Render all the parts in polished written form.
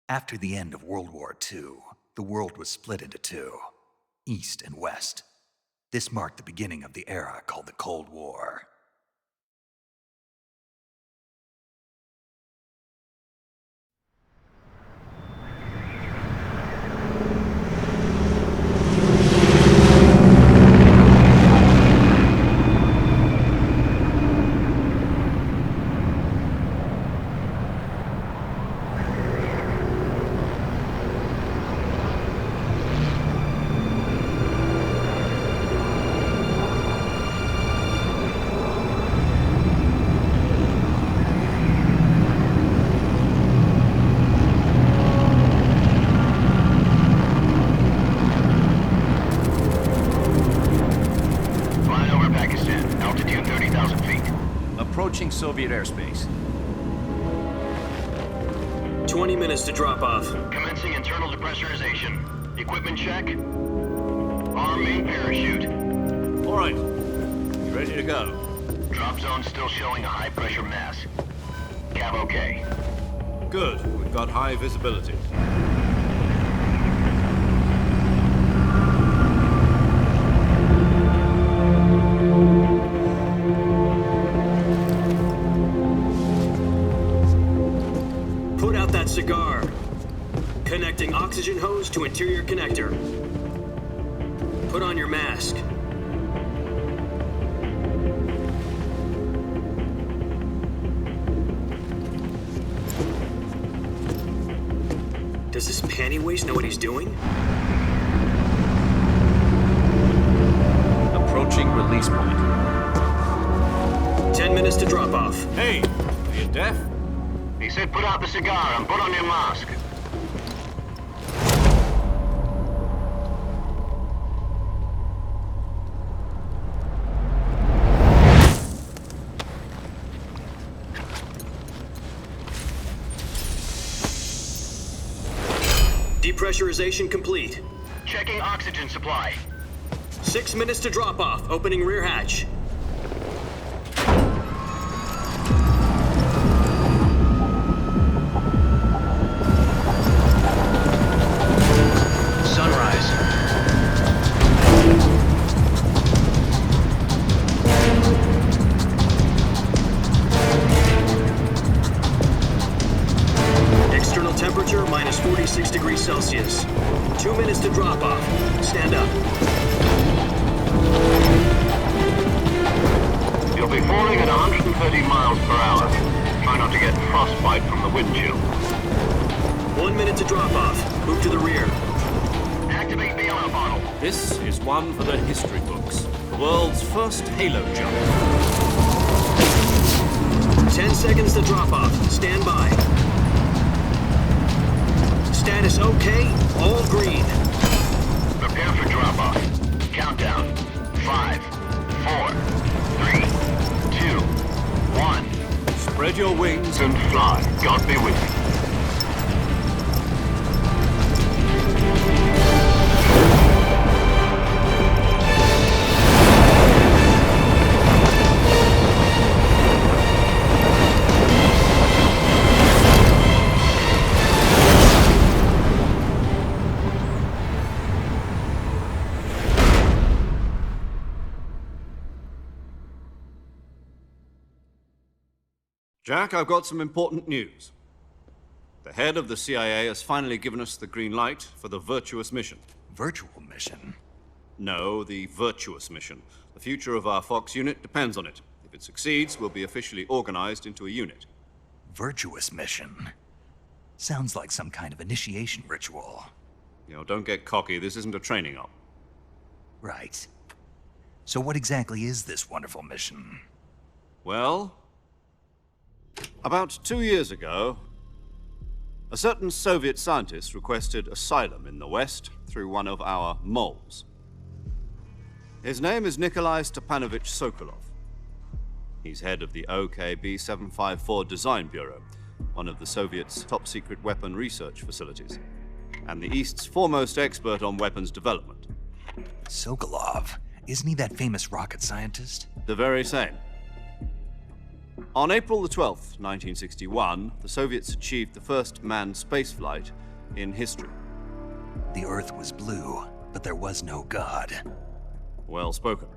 After the end of World War II, the world was split into two, East and West. This marked the beginning of the era called the Cold War. Approaching Soviet airspace. 20 minutes to drop off. Commencing internal depressurization. Equipment check. Arm main parachute. All right. You ready to go? Drop zone still showing a high pressure mass. Cav okay. Good. We've got high visibility. Put out that cigar. Connecting oxygen hose to interior connector. Put on your mask. Does this panty waste know what he's doing? Approaching release point. 10 minutes to drop off. Hey, are you deaf? He said put out the cigar and put on your mask. Depressurization complete. Checking oxygen supply. 6 minutes to drop off. Opening rear hatch. Sunrise. External temperature minus 46 degrees Celsius. 2 minutes to drop off. Stand up. You'll be falling at 130 miles per hour. Try not to get frostbite from the wind chill. 1 minute to drop off. Move to the rear. Activate the yellow bottle. This is one for the history books. The world's first halo jump. 10 seconds to drop off. Stand by. Status okay. All green. Prepare for drop off. Countdown. 5, 4, 3, 2, 1. Spread your wings And fly. God be with you. Jack, I've got some important news. The head of the CIA has finally given us the green light for the virtuous mission. Virtual mission? No, the virtuous mission. The future of our Fox unit depends on it. If it succeeds, we'll be officially organized into a unit. Virtuous mission? Sounds like some kind of initiation ritual. You know, don't get cocky. This isn't a training op. Right. So what exactly is this wonderful mission? Well, about 2 years ago, a certain Soviet scientist requested asylum in the West through one of our moles. His name is Nikolai Stepanovich Sokolov. He's head of the OKB 754 Design Bureau, one of the Soviets' top-secret weapon research facilities, and the East's foremost expert on weapons development. Sokolov? Isn't he that famous rocket scientist? The very same. On April the 12th, 1961, the Soviets achieved the first manned spaceflight in history. The Earth was blue, but there was no God. Well spoken.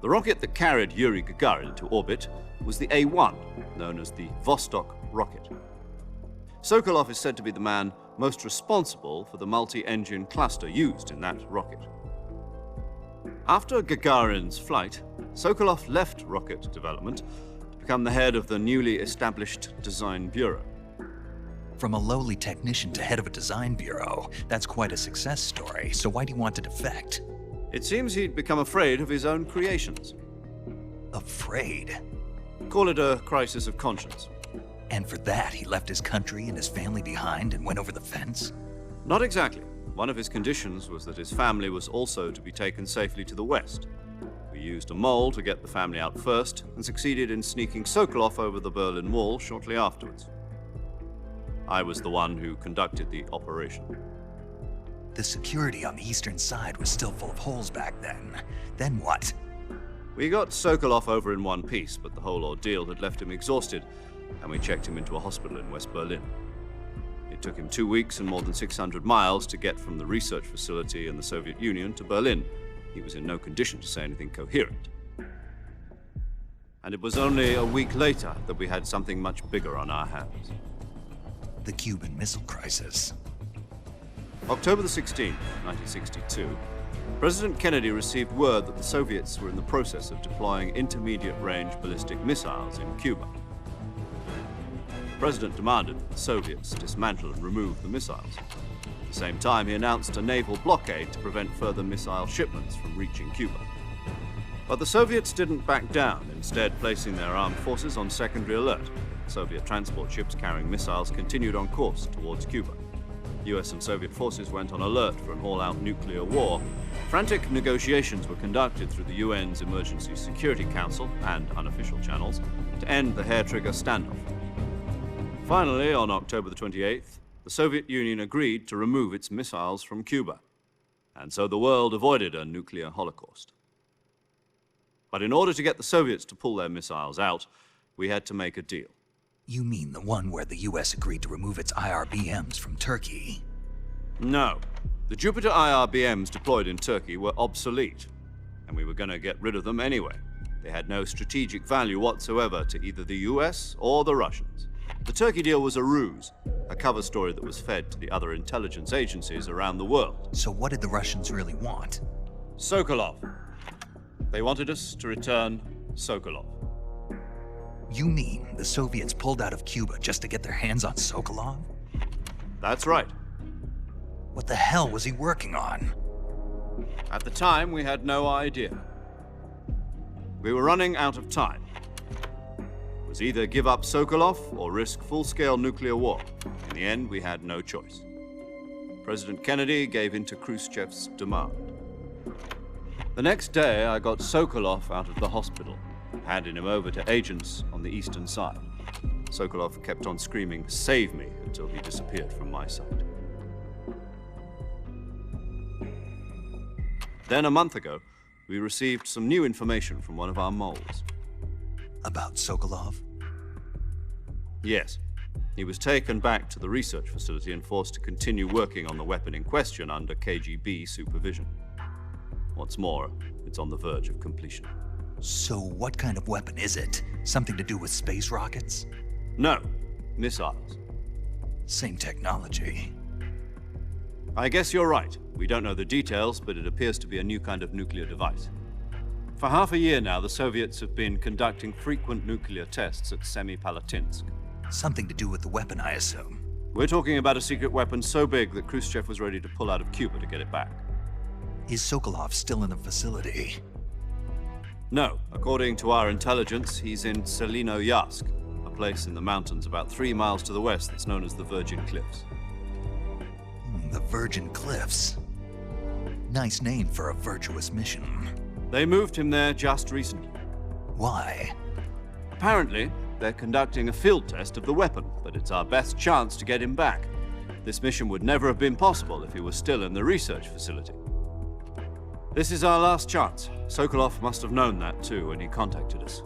The rocket that carried Yuri Gagarin to orbit was the A-1, known as the Vostok rocket. Sokolov is said to be the man most responsible for the multi-engine cluster used in that rocket. After Gagarin's flight, Sokolov left rocket development to become the head of the newly established Design Bureau. From a lowly technician to head of a design bureau, that's quite a success story, so why do you want to defect? It seems he'd become afraid of his own creations. Afraid? Call it a crisis of conscience. And for that, he left his country and his family behind and went over the fence? Not exactly. One of his conditions was that his family was also to be taken safely to the west. We used a mole to get the family out first and succeeded in sneaking Sokolov over the Berlin Wall shortly afterwards. I was the one who conducted the operation. The security on the eastern side was still full of holes back then. Then what? We got Sokolov over in one piece, but the whole ordeal had left him exhausted, and we checked him into a hospital in West Berlin. It took him 2 weeks and more than 600 miles to get from the research facility in the Soviet Union to Berlin. He was in no condition to say anything coherent. And it was only a week later that we had something much bigger on our hands. The Cuban Missile Crisis. October the 16th, 1962, President Kennedy received word that the Soviets were in the process of deploying intermediate-range ballistic missiles in Cuba. The President demanded that the Soviets dismantle and remove the missiles. At the same time, he announced a naval blockade to prevent further missile shipments from reaching Cuba. But the Soviets didn't back down, instead placing their armed forces on secondary alert. Soviet transport ships carrying missiles continued on course towards Cuba. US and Soviet forces went on alert for an all-out nuclear war. Frantic negotiations were conducted through the UN's Emergency Security Council and unofficial channels to end the hair-trigger standoff. Finally, on October the 28th, the Soviet Union agreed to remove its missiles from Cuba, and so the world avoided a nuclear holocaust. But in order to get the Soviets to pull their missiles out, we had to make a deal. You mean the one where the US agreed to remove its IRBMs from Turkey? No. The Jupiter IRBMs deployed in Turkey were obsolete, and we were going to get rid of them anyway. They had no strategic value whatsoever to either the US or the Russians. The Turkey deal was a ruse, a cover story that was fed to the other intelligence agencies around the world. So what did the Russians really want? Sokolov. They wanted us to return Sokolov. You mean the Soviets pulled out of Cuba just to get their hands on Sokolov? That's right. What the hell was he working on? At the time, we had no idea. We were running out of time. It was either give up Sokolov or risk full-scale nuclear war. In the end, we had no choice. President Kennedy gave in to Khrushchev's demand. The next day, I got Sokolov out of the hospital, handing him over to agents on the eastern side. Sokolov kept on screaming, "Save me," until he disappeared from my sight. Then a month ago, we received some new information from one of our moles. About Sokolov? Yes. He was taken back to the research facility and forced to continue working on the weapon in question under KGB supervision. What's more, it's on the verge of completion. So what kind of weapon is it? Something to do with space rockets? No, missiles. Same technology. I guess you're right. We don't know the details, but it appears to be a new kind of nuclear device. For half a year now, the Soviets have been conducting frequent nuclear tests at Semipalatinsk. Something to do with the weapon, I assume. We're talking about a secret weapon so big that Khrushchev was ready to pull out of Cuba to get it back. Is Sokolov still in the facility? No. According to our intelligence, he's in Selinoyarsk, a place in the mountains about 3 miles to the west that's known as the Virgin Cliffs. The Virgin Cliffs. Nice name for a virtuous mission. They moved him there just recently. Why? Apparently, they're conducting a field test of the weapon, but it's our best chance to get him back. This mission would never have been possible if he was still in the research facility. This is our last chance. Sokolov must have known that too when he contacted us.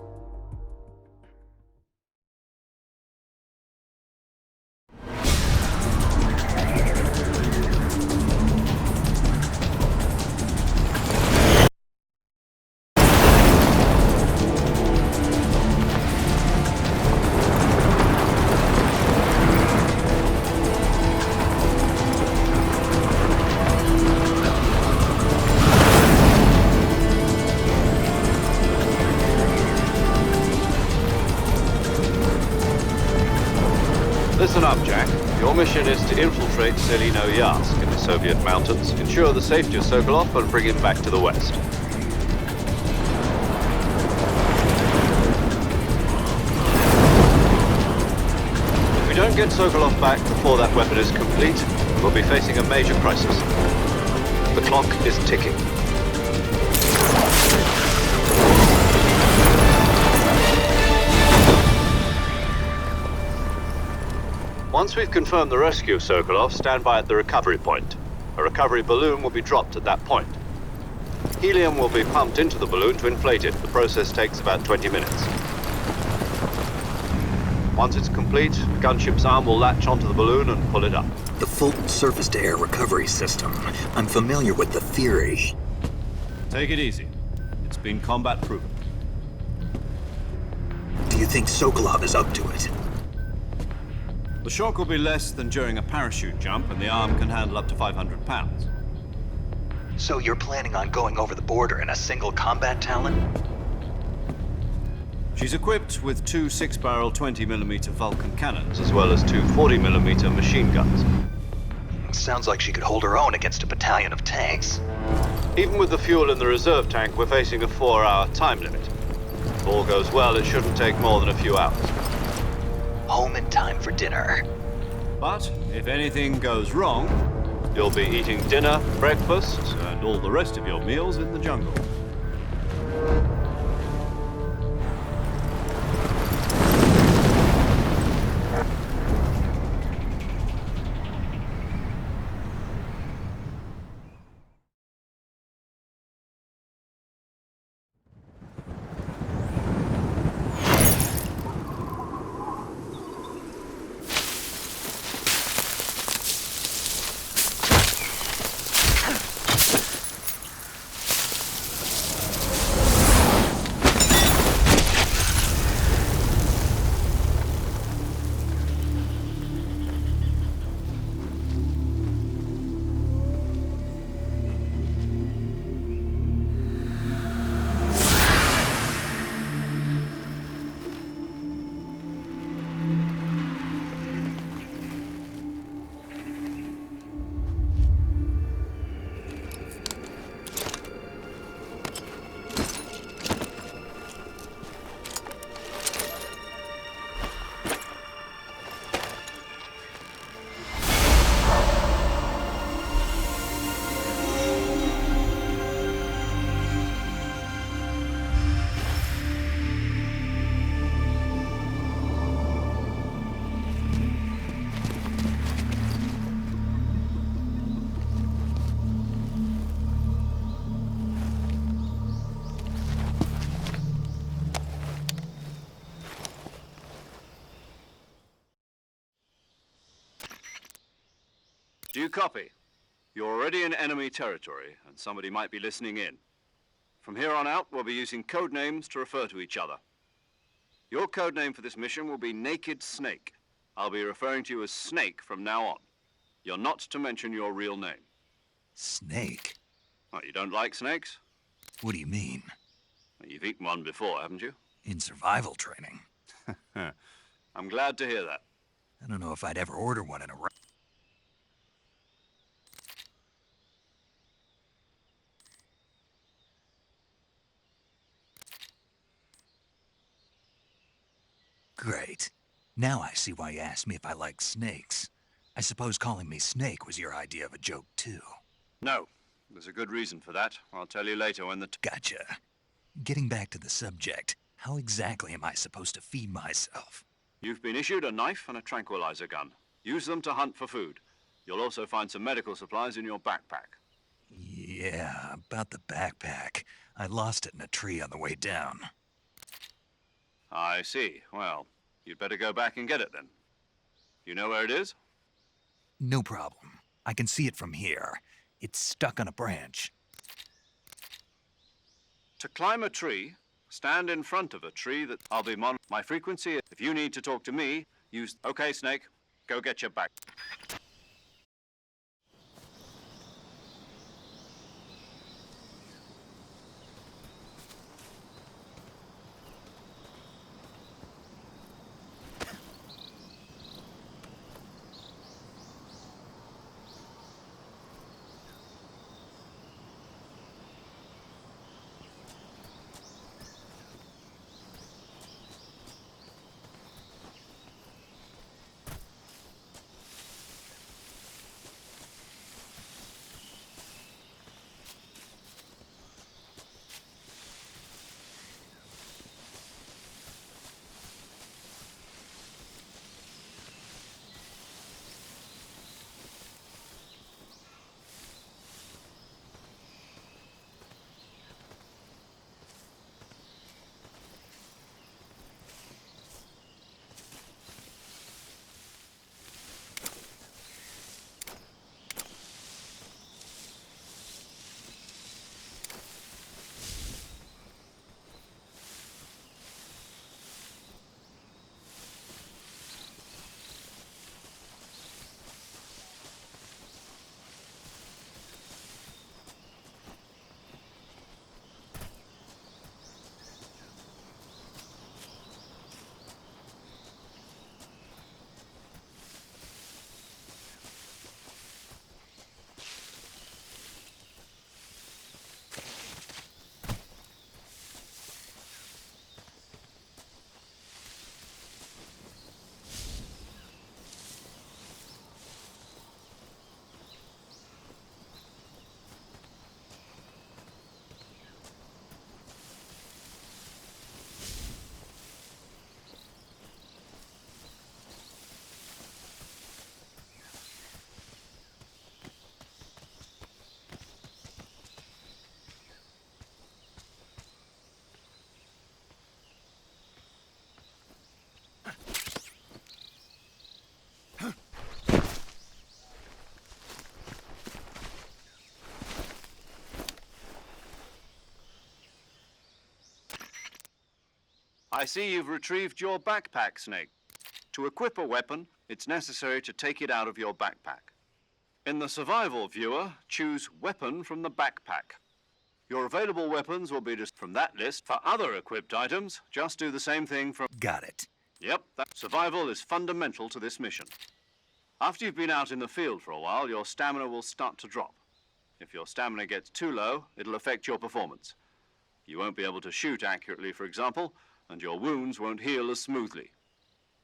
Listen up, Jack. Your mission is to infiltrate Selino Yask in the Soviet mountains, ensure the safety of Sokolov, and bring him back to the West. If we don't get Sokolov back before that weapon is complete, we'll be facing a major crisis. The clock is ticking. Once we've confirmed the rescue of Sokolov, stand by at the recovery point. A recovery balloon will be dropped at that point. Helium will be pumped into the balloon to inflate it. The process takes about 20 minutes. Once it's complete, the gunship's arm will latch onto the balloon and pull it up. The Fulton surface-to-air recovery system. I'm familiar with the theory. Take it easy. It's been combat-proven. Do you think Sokolov is up to it? The shock will be less than during a parachute jump, and the arm can handle up to 500 pounds. So you're planning on going over the border in a single combat Talon? She's equipped with two 6-barrel 20mm Vulcan cannons, as well as two 40mm machine guns. Sounds like she could hold her own against a battalion of tanks. Even with the fuel in the reserve tank, we're facing a 4-hour time limit. If all goes well, it shouldn't take more than a few hours. Home in time for dinner. But if anything goes wrong, you'll be eating dinner, breakfast, and all the rest of your meals in the jungle. Do you copy? You're already in enemy territory, and somebody might be listening in. From here on out, we'll be using code names to refer to each other. Your code name for this mission will be Naked Snake. I'll be referring to you as Snake from now on. You're not to mention your real name. Snake? Oh, you don't like snakes? What do you mean? Well, you've eaten one before, haven't you? In survival training. I'm glad to hear that. I don't know if I'd ever order one in a... Great. Now I see why you asked me if I like snakes. I suppose calling me Snake was your idea of a joke, too. No. There's a good reason for that. I'll tell you later when the... Gotcha. Getting back to the subject, how exactly am I supposed to feed myself? You've been issued a knife and a tranquilizer gun. Use them to hunt for food. You'll also find some medical supplies in your backpack. Yeah, about the backpack. I lost it in a tree on the way down. I see. Well, you'd better go back and get it then. You know where it is? No problem. I can see it from here. It's stuck on a branch. To climb a tree, stand in front of a tree that I'll be my frequency. If you need to talk to me, use... Okay, Snake, go get your back. I see you've retrieved your backpack, Snake. To equip a weapon, it's necessary to take it out of your backpack. In the survival viewer, choose Weapon from the backpack. Your available weapons will be just from that list. For other equipped items, just do the same thing from... Got it. Yep, survival is fundamental to this mission. After you've been out in the field for a while, your stamina will start to drop. If your stamina gets too low, it'll affect your performance. You won't be able to shoot accurately, for example, and your wounds won't heal as smoothly.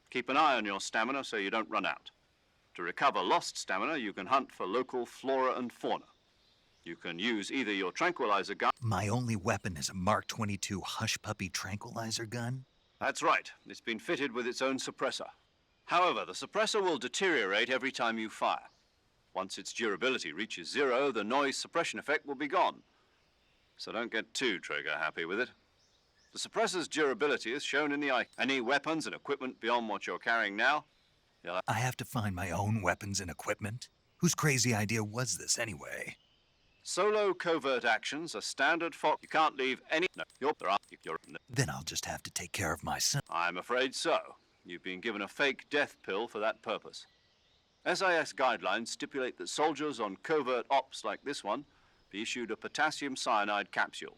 Keep an eye on your stamina so you don't run out. To recover lost stamina, you can hunt for local flora and fauna. You can use either your tranquilizer gun... My only weapon is a Mark 22 Hush Puppy tranquilizer gun? That's right. It's been fitted with its own suppressor. However, the suppressor will deteriorate every time you fire. Once its durability reaches 0, the noise suppression effect will be gone. So don't get too trigger-happy with it. The suppressor's durability is shown in the icon. Any weapons and equipment beyond what you're carrying now? I have to find my own weapons and equipment? Whose crazy idea was this, anyway? Solo covert actions are standard for... You can't leave any... No, Then I'll just have to take care of myself. I'm afraid so. You've been given a fake death pill for that purpose. SIS guidelines stipulate that soldiers on covert ops like this one be issued a potassium cyanide capsule.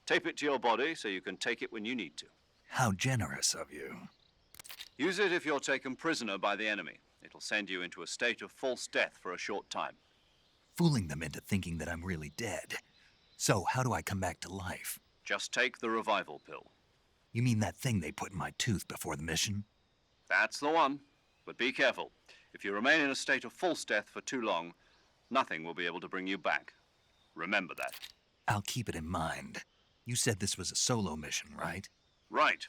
Tape it to your body so you can take it when you need to. How generous of you. Use it if you're taken prisoner by the enemy. It'll send you into a state of false death for a short time. Fooling them into thinking that I'm really dead. So, how do I come back to life? Just take the revival pill. You mean that thing they put in my tooth before the mission? That's the one. But be careful. If you remain in a state of false death for too long, nothing will be able to bring you back. Remember that. I'll keep it in mind. You said this was a solo mission, right? Right.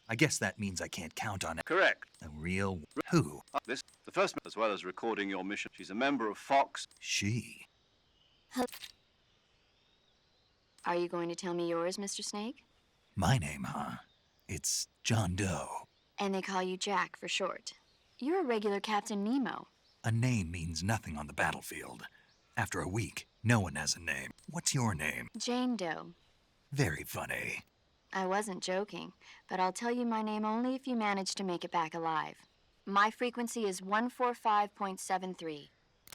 I guess that means I can't count on it. Correct. A real... Who? The first, as well as recording your mission. She's a member of Fox. She. Are you going to tell me yours, Mr. Snake? My name, huh? It's John Doe. And they call you Jack for short. You're a regular Captain Nemo. A name means nothing on the battlefield. After a week, no one has a name. What's your name? Jane Doe. Very funny. I wasn't joking, but I'll tell you my name only if you manage to make it back alive. My frequency is 145.73.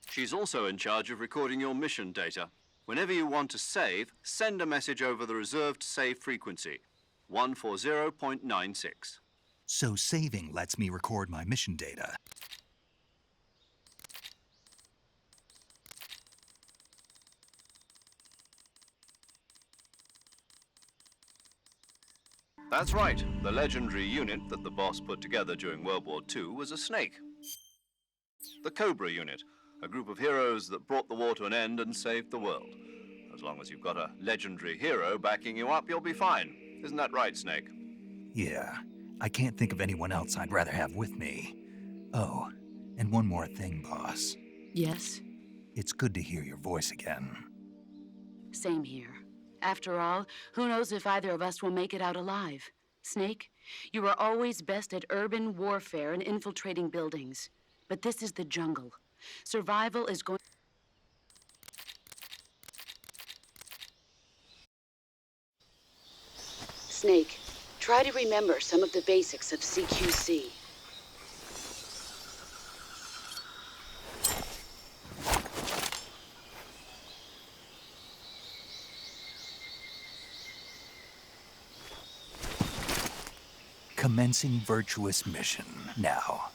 She's also in charge of recording your mission data. Whenever you want to save, send a message over the reserved save frequency, 140.96. So saving lets me record my mission data. That's right. The legendary unit that the boss put together during World War II was a snake. The Cobra unit, a group of heroes that brought the war to an end and saved the world. As long as you've got a legendary hero backing you up, you'll be fine. Isn't that right, Snake? Yeah, I can't think of anyone else I'd rather have with me. Oh, and one more thing, boss. Yes? It's good to hear your voice again. Same here. After all, who knows if either of us will make it out alive? Snake, you were always best at urban warfare and infiltrating buildings. But this is the jungle. Survival is going... Snake, try to remember some of the basics of CQC. Commencing virtuous mission now.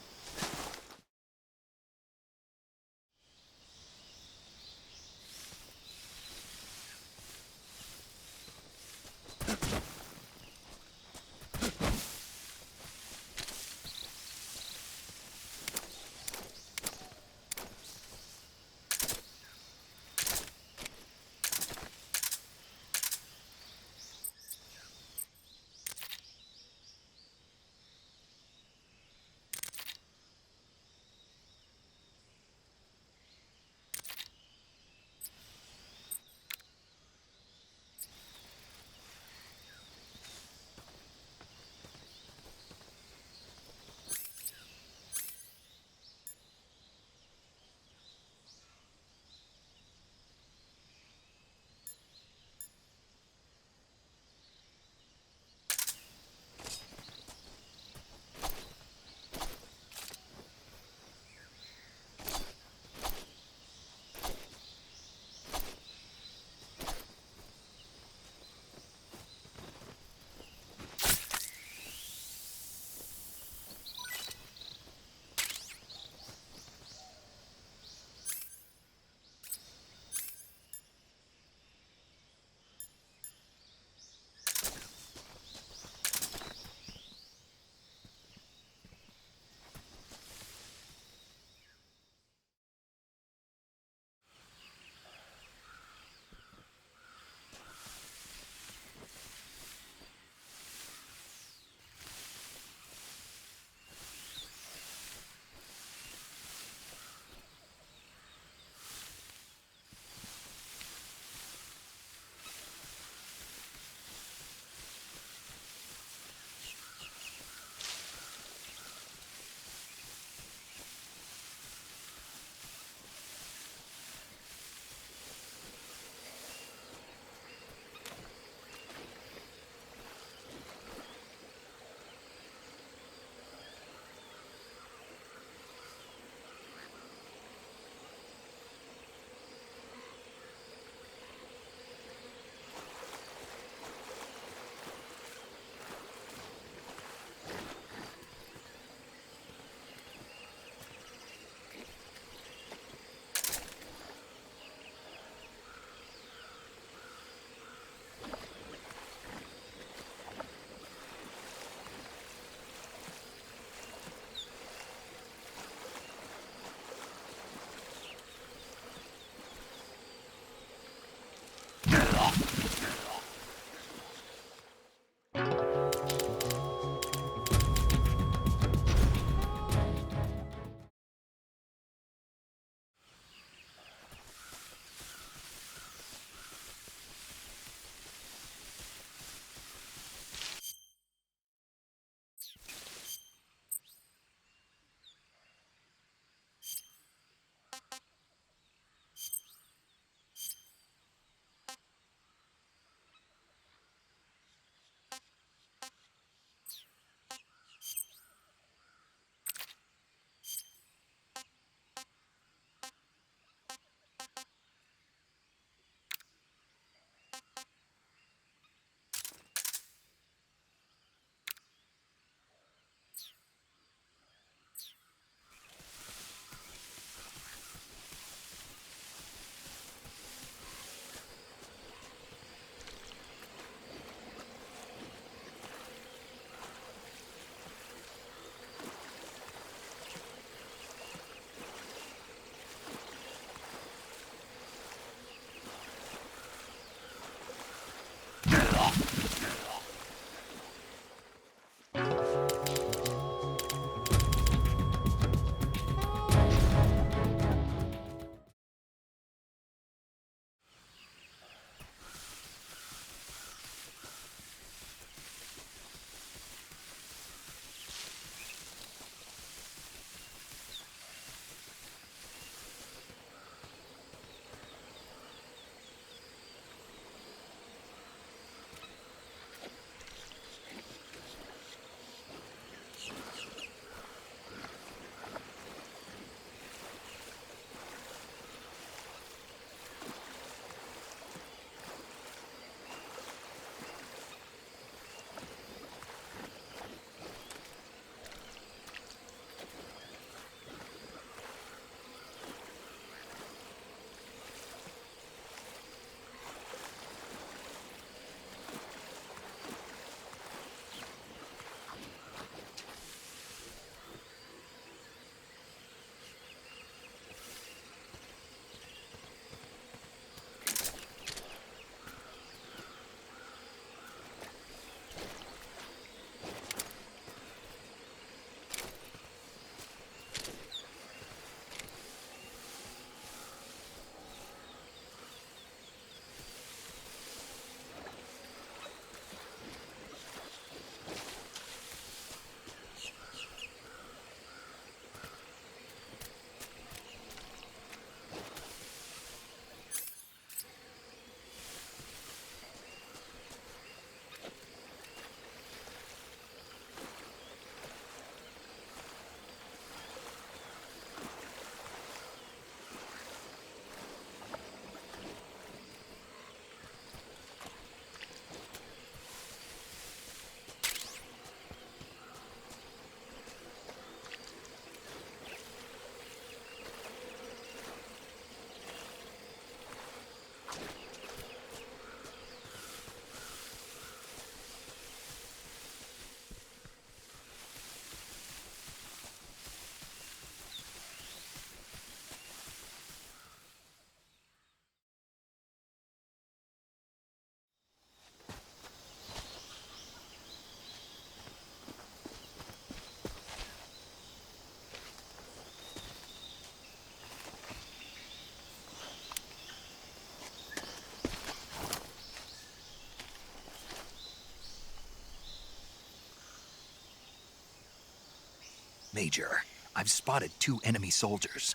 Major, I've spotted 2 enemy soldiers.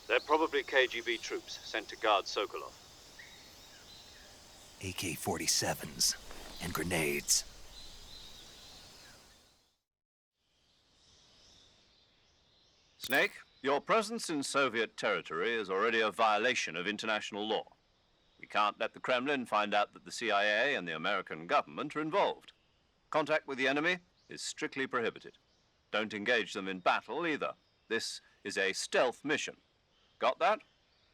They're probably KGB troops sent to guard Sokolov. AK-47s and grenades. Snake, your presence in Soviet territory is already a violation of international law. We can't let the Kremlin find out that the CIA and the American government are involved. Contact with the enemy is strictly prohibited. Don't engage them in battle either. This is a stealth mission. Got that?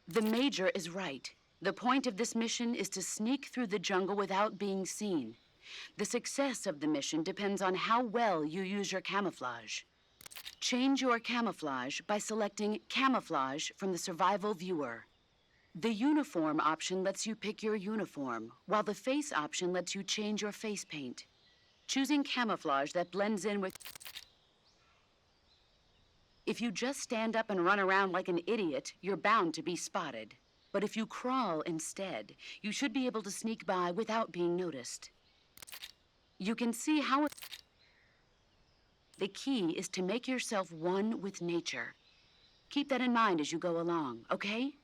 The Major is right. The point of this mission is to sneak through the jungle without being seen. The success of the mission depends on how well you use your camouflage. Change your camouflage by selecting Camouflage from the Survival Viewer. The Uniform option lets you pick your uniform, while the Face option lets you change your face paint. Choosing camouflage that blends in with... If you just stand up and run around like an idiot, you're bound to be spotted. But if you crawl instead, you should be able to sneak by without being noticed. You can see how... The key is to make yourself one with nature. Keep that in mind as you go along, okay?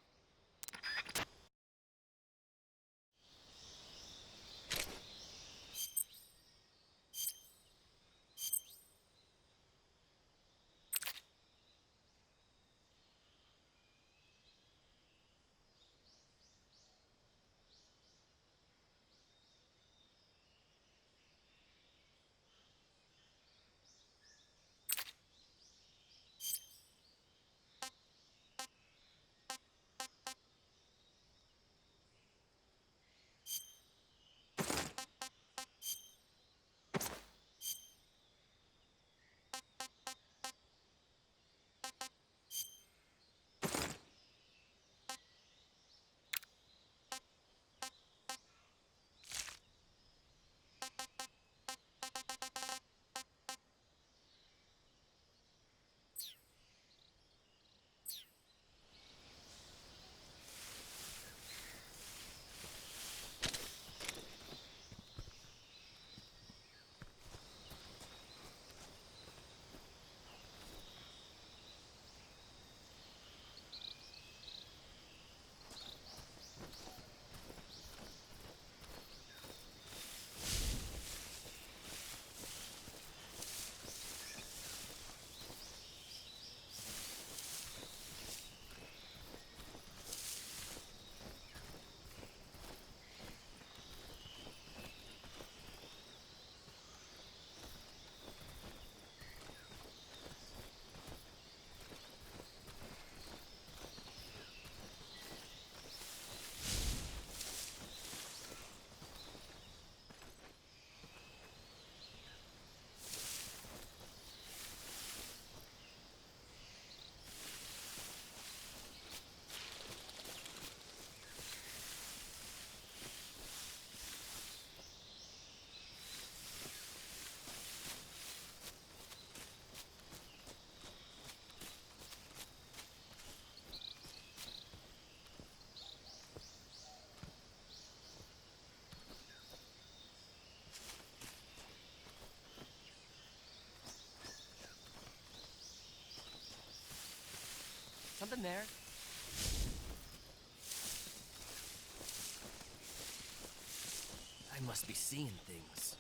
Something there? I must be seeing things.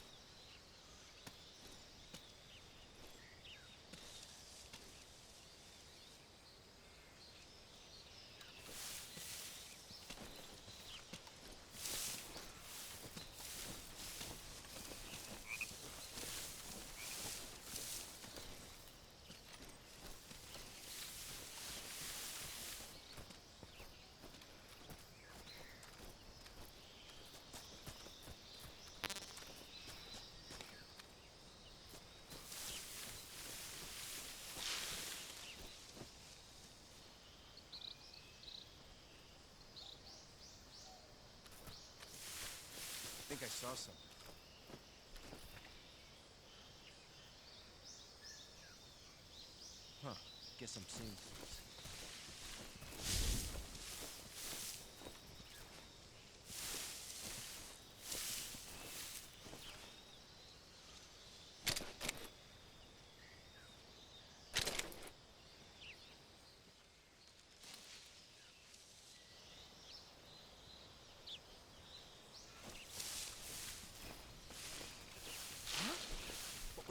I think I saw something. Huh. Guess I'm seeing things.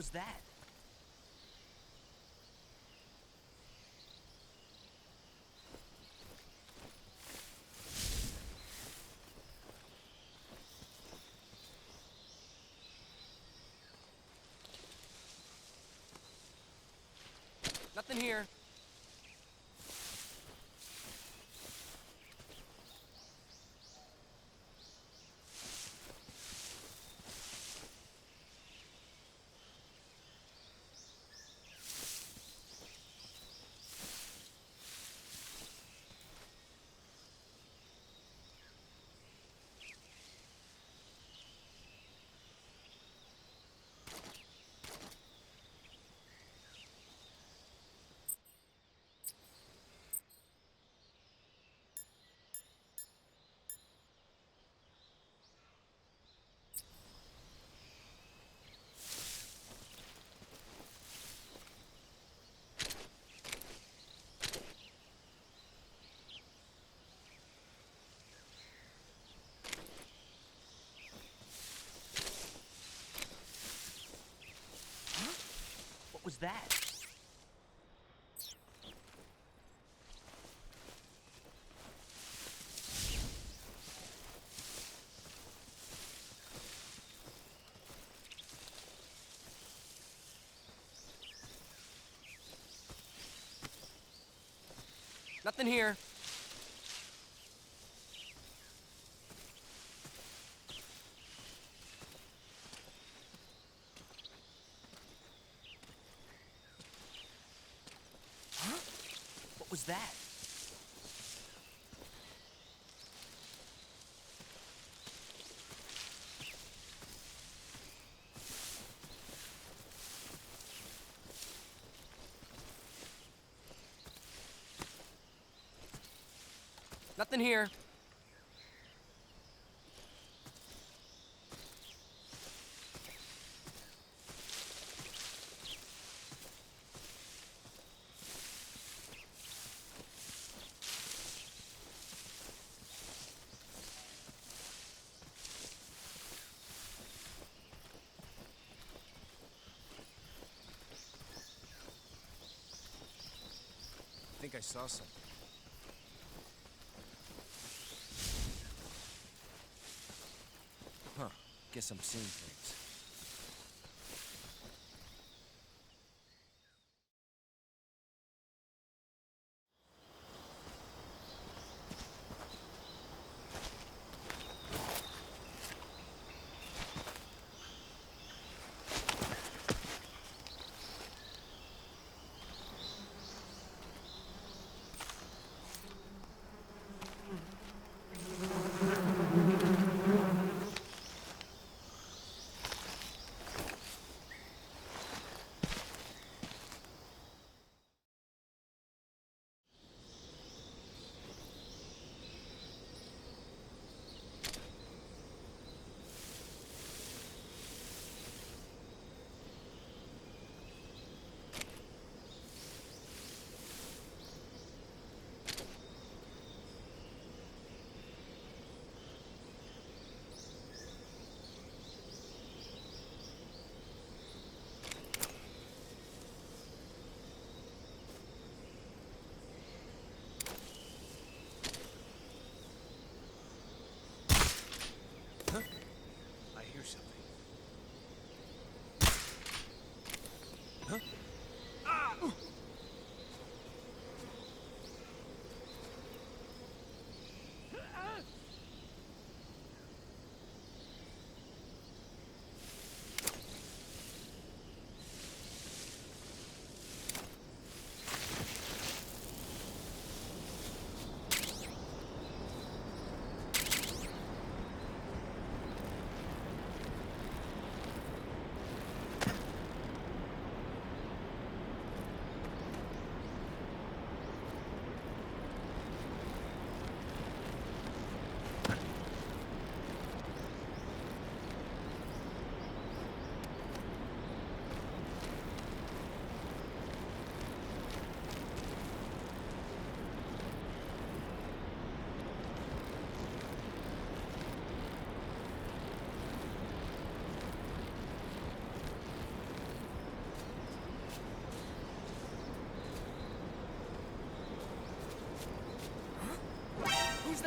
was that? Nothing here. What was that? Nothing here. Huh? What was that? Nothing here. I think I saw something. Huh. Guess I'm seeing things.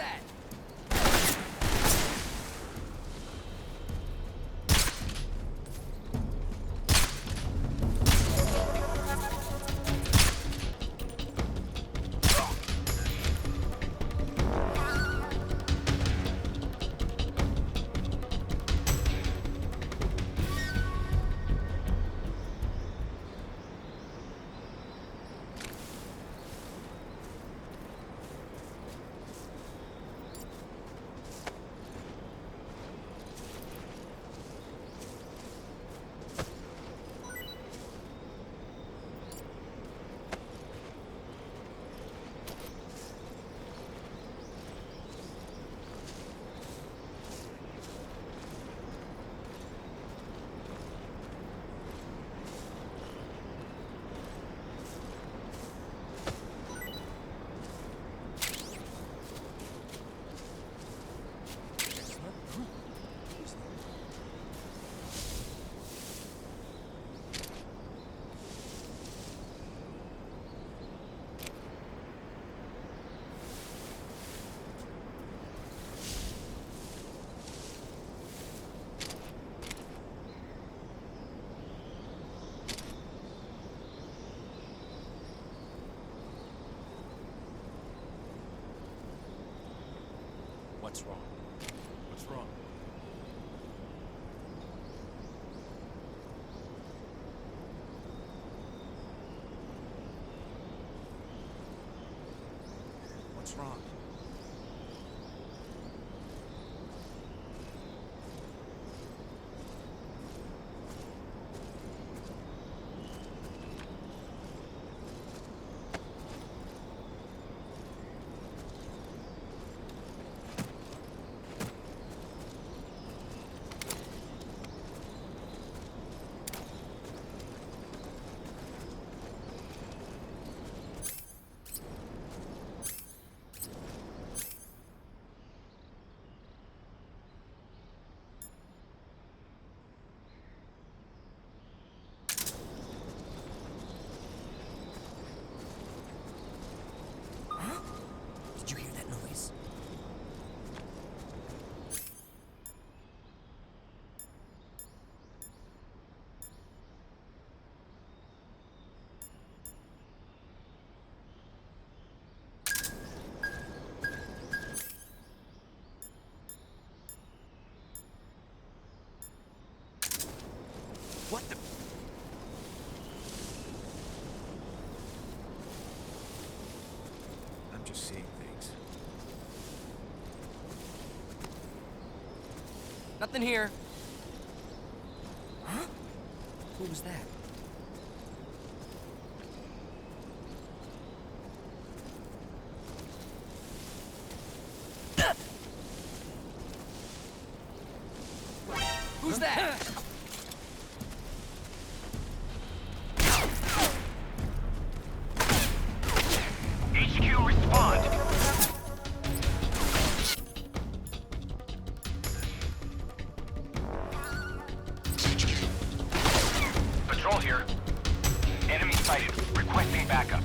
that? What's wrong? What's wrong? What's wrong? Did you hear that noise? What the? I'm just seeing things. Nothing here. Huh? Who was that? Who's that? HQ, respond. Patrol here. Enemy sighted. Requesting backup.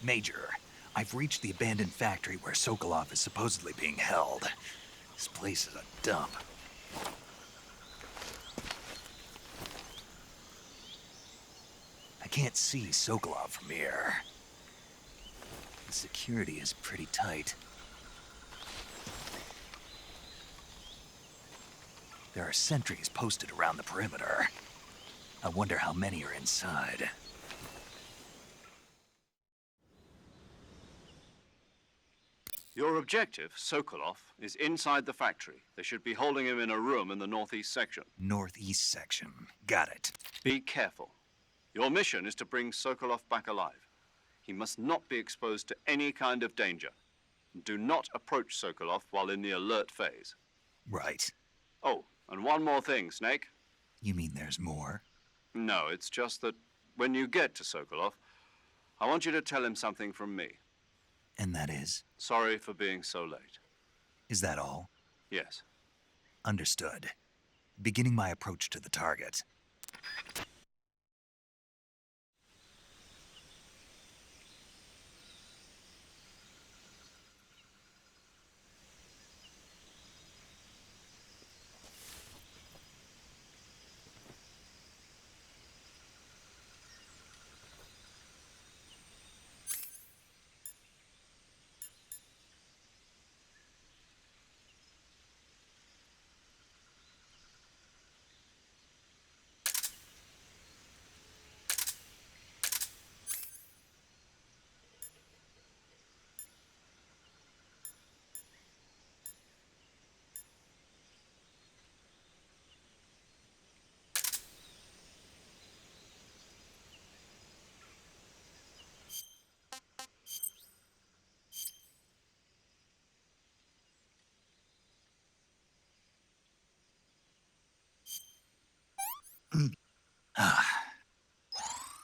Major, I've reached the abandoned factory where Sokolov is supposedly being held. This place is a dump. I can't see Sokolov from here. The security is pretty tight. There are sentries posted around the perimeter. I wonder how many are inside. Your objective, Sokolov, is inside the factory. They should be holding him in a room in the northeast section. Northeast section. Got it. Be careful. Your mission is to bring Sokolov back alive. He must not be exposed to any kind of danger. Do not approach Sokolov while in the alert phase. Right. Oh, and one more thing, Snake. You mean there's more? No, it's just that when you get to Sokolov, I want you to tell him something from me. And that is? Sorry for being so late. Is that all? Yes. Understood. Beginning my approach to the target.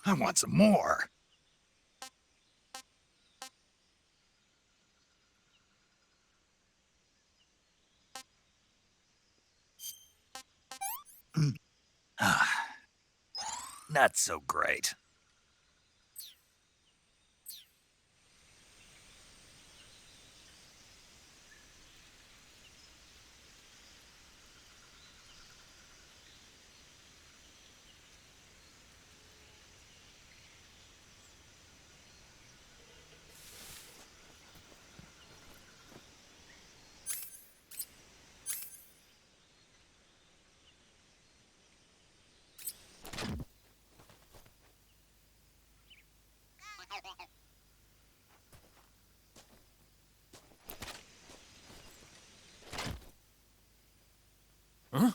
I want some more. Not so great. Huh?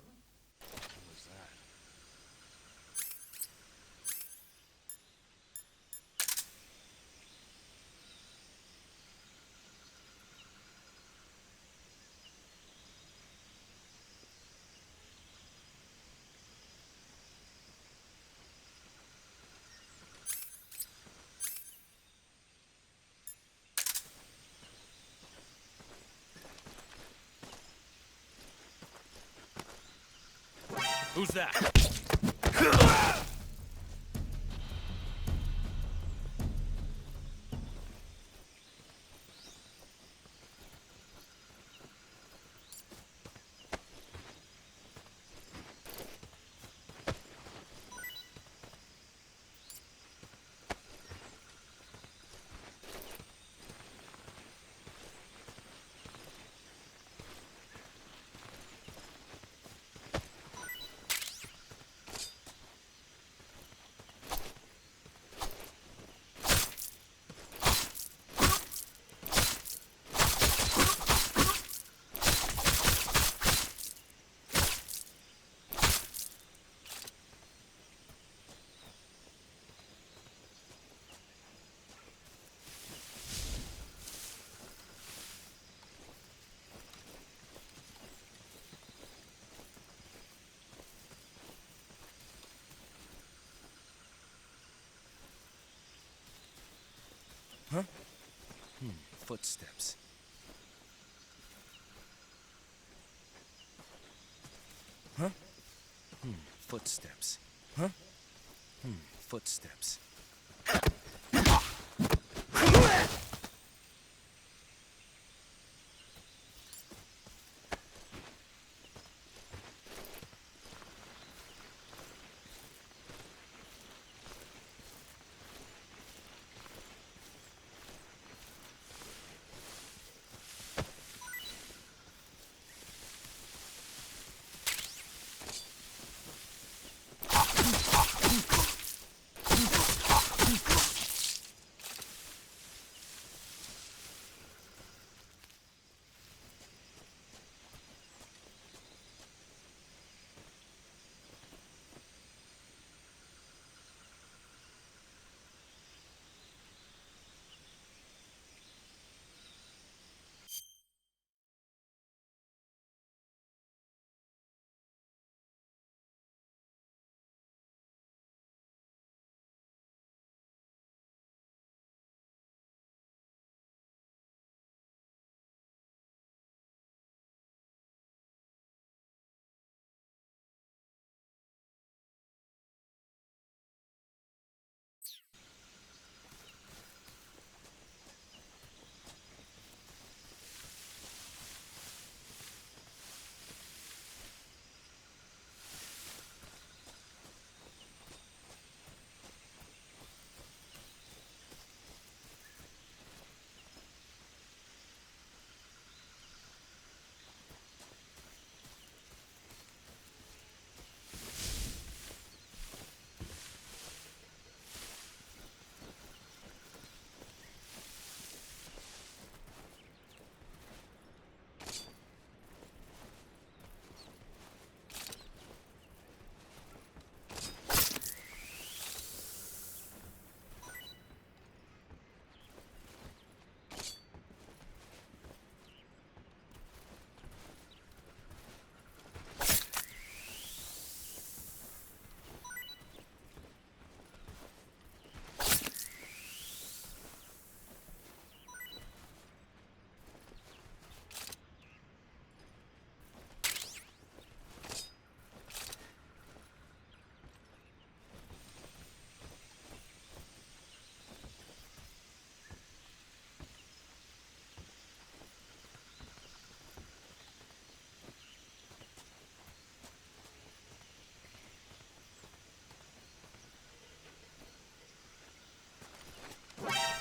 Who's that? Huh? Footsteps. Huh? Footsteps. Huh? Footsteps.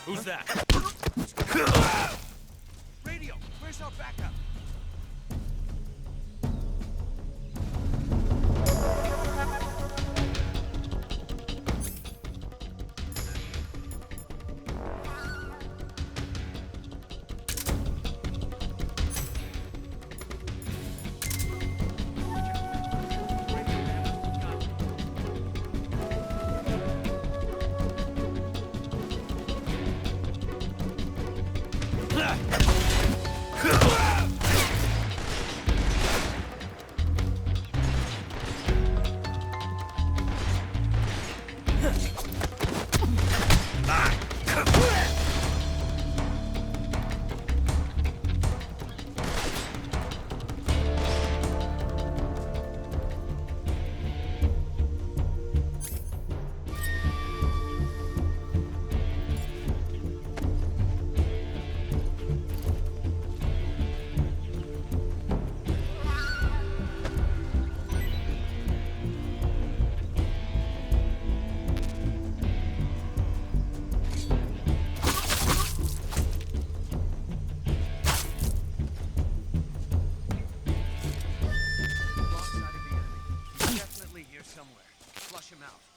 Who's that? Radio, where's our backup? Somewhere. Flush him out.